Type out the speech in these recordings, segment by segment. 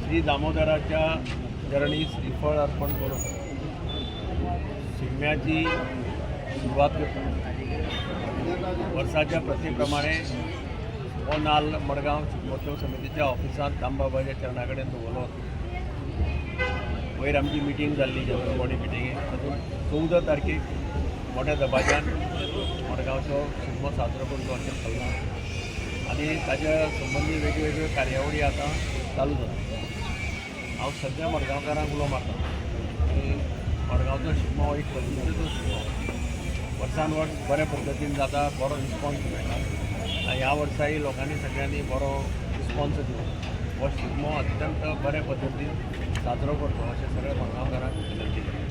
श्री दामोदराच्या चरणी श्रीफळ अर्पण करून शिगम्याची सुरुवात करतो. वर्षाच्या प्रथेप्रमाणे हो नाल मडगाव शिगमोत्सव समितीच्या ऑफिसात दामबाबाच्या चरणा कडेन दवरलो. वयर आमची मिटींग जाल्ली जनरल बॉडी मिटींगे तातूंत 14 तारखेक मोठ्या दबाज्यान मडगांवचो शिगमो साजरो करचो अशें थारलां आनी ताच्या संबंदी वेगवेगळ्यो कार्यावळी आतां चालू जाता. हांव सद्या मडगांवकारांक उलो मारता की मडगांवचो शिगमो हो एक पद्दतीचो शिगमो वर्सान वर्स बऱ्या पद्दतीन जाता, बरो रिस्पॉन्स मेळटा. आनी ह्या वर्साय लोकांनी सगळ्यांनी बरो रिस्पॉन्स दिवं हो शिगमो अत्यंत बऱ्या पद्दतीन साजरो करतो अशें सगळ्या मडगांवकारांक विनंती करता.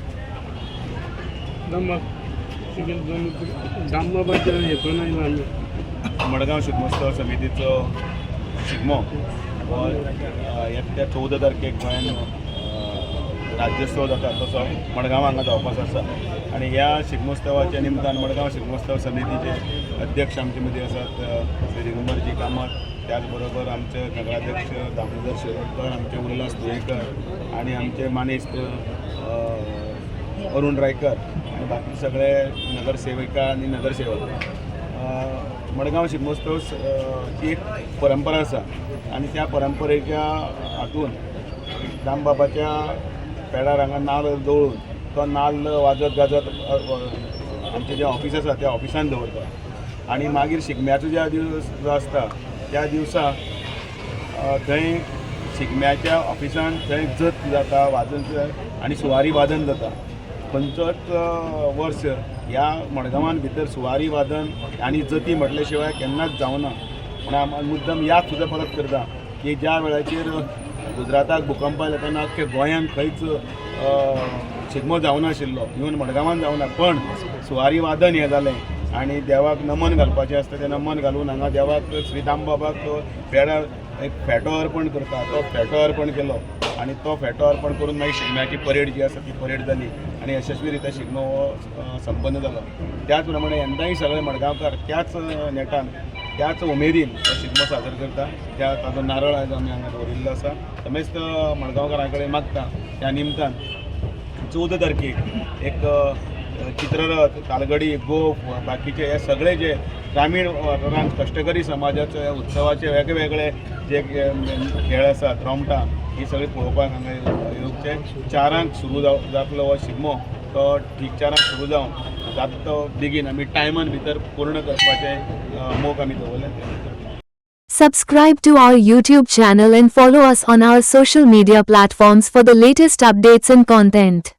मडगाव शिगमोत्सव समितीचो शिगमो हो येत्या 14 तारखेक गोंयान राज्योत्सव जाता तसो मडगांव हांगा जावपाचो आसा. आनी ह्या शिगमोत्सवाच्या निमतान मडगांव शिगमोत्सव समितीचे अध्यक्ष आमचे मदीं आसात श्री दिगंबरजी कामत, त्याच बरोबर आमचे नगराध्यक्ष दामोदर शिरोडकर, आमचे उल्हास दुयेकर आणि आमचे मानेस्त अरुण रायकर आणि बाकी सगळे नगरसेविका आणि नगरसेवक. मडगांव शिगमोत्सव ही एक परंपरा आसा आणि त्या परंपरेच्या हातून दामबाबाच्या पेडार हांगा नाल्ल दवळून तो नाल्ल वाजत गाजत आमचे जे ऑफिस आसा त्या ऑफिसान दवरता आणि मागीर शिगम्याचो ज्या दीस जो आसता त्या दिवसा थंय शिगम्याच्या ऑफिसान थंय जत जाता, वाजन आणि सुवारी वादन जाता. खंयचोच वर्स ह्या मडगांवान भितर सुवारी वादन आनी जती म्हटल्या शिवाय केन्नाच जावना. पूण हांव मुद्दम याद सुद्दां परत करता की ज्या वेळाचेर गुजराताक भुकंप आयलो तेन्ना अख्ख्या गोंयांत खंयच शिगमो जावनाशिल्लो, इवन मडगांवान जावना. पण सुवारी वादन हें जालें आनी देवाक नमन घालपाचें आसता तें नमन घालून हांगा देवाक श्री दामबाबाक पेडार एक फेटो अर्पण करता, तो फेटो अर्पण केलो आणि तो फेटो अर्पण करून मागीर शिगम्याची परेड जी आसा ती परेड जाली आणि यशस्वी रित्या शिगमो हो संपन्न जालो. त्याच प्रमाणे यंदाय सगळे मडगांवकार त्याच नेटान त्याच उमेदीन तो शिगमो साजरो करता. त्या ताजो नारळ आयज आमी हांगा दवरिल्लो आसा. समेस्त मडगांवकारां कडेन मागता त्या निमतान 14 तारखेक एक चित्ररथ, तालगडी, गोफ, बाकीचे हे सगळे जे ग्रामीण वाठारांत कश्टकरी समाजाचे उत्सवाचे वेगवेगळे जे खेळ आसात, रोमटां, ही सगळी पळोवपाक हांगा येवचे. 4 सुरू जातलो हो शिगमो. तो ठीक 4 सुरू जावन जाता तो बेगीन आमी टायमान भितर पूर्ण करपाचें मोग आमी दवरलें. Subscribe to our YouTube channel and follow us on our social media platforms for the latest updates and content.